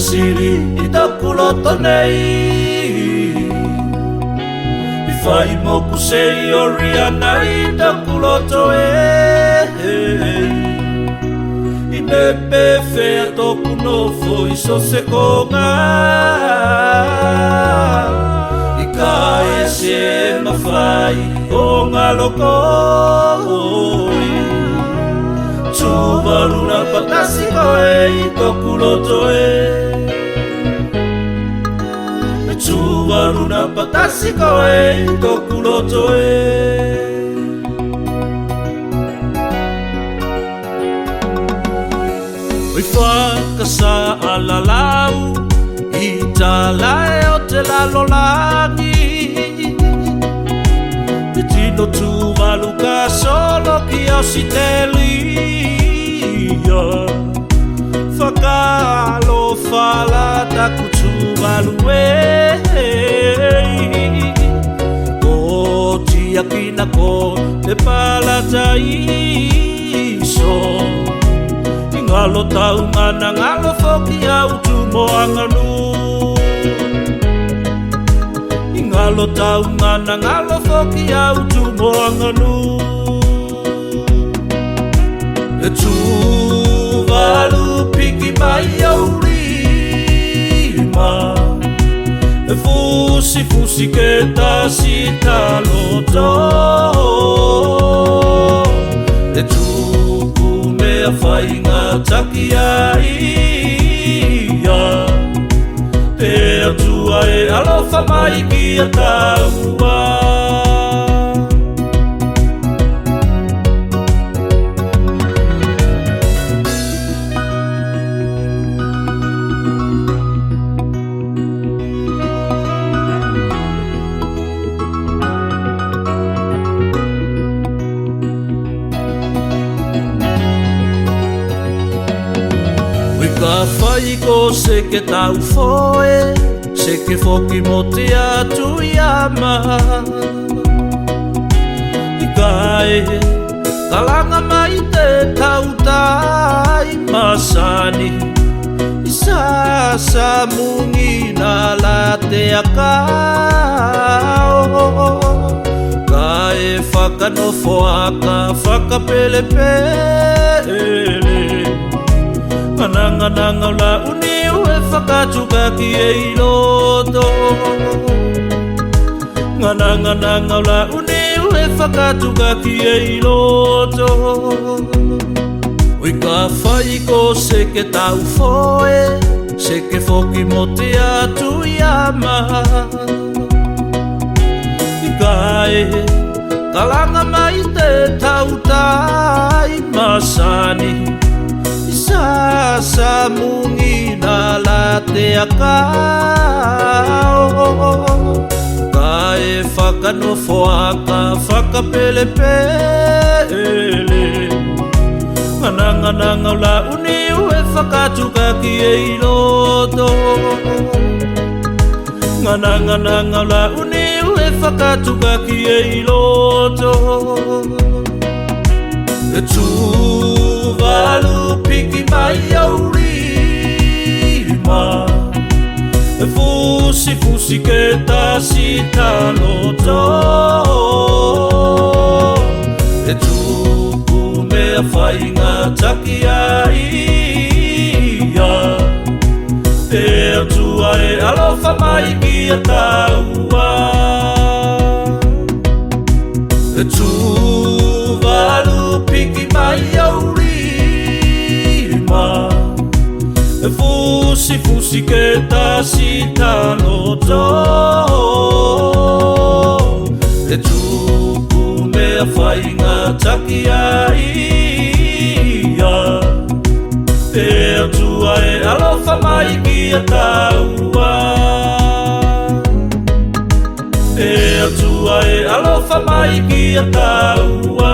tasiri I taku loto nei I whai moku sei ori ana I taku loto I nepe whea toku nofo I so se konga I ka e se mawhai o ngā loko Tuvalu na patasi koe I toku loto Tuvalu na patasi koe I toku loto Oi whakasa alalau I talae o te lalolangi Te tino tuvalu ka solo ki au si te lia Whakalo whala taku tuvalu Ko tia kina ko te palata iso Ngalo tau ngana ngalo whoki au tu moanganu Ngalo tau ngana ngalo whoki au tu moanganu E tuvalu piki mai au rima E fusi fusi ke tasi taloto E tuku mea whainga taki a ia Te atua e alofa mai ki a taua Ka whai ko se ke tau foe Se ke whoki mo te atu iama I kae kalanga mai te tau tai masani I sasa mungi na la te akao Kae whakanofo aka whakapele pele Nanga la uni ue whakatuka ki e iloto Nanga la uni ue whakatuka ki e iloto Ui ka whai ko se ke tau foe Se ke whoki mo te atu iama I kae kalanga mai te tau tai masani Sasa mungi na la te akao Kae whakanofo aka whakapele pele Nanga la uni ue whakatuka ki e iloto Nanga la uni ue whakatuka ki e iloto E tuvalu piki mai au rima E fusi fusi ke tasi taloto E tuku mea whainga taki a ia Te atua e alofa mai ki a taua E tuvalu piki mai au rima E fusi fusi ke tasi taloto E tuku mea whainga taki a ia Te atua e alofa mai ki a taua Te atua e alofa mai ki a taua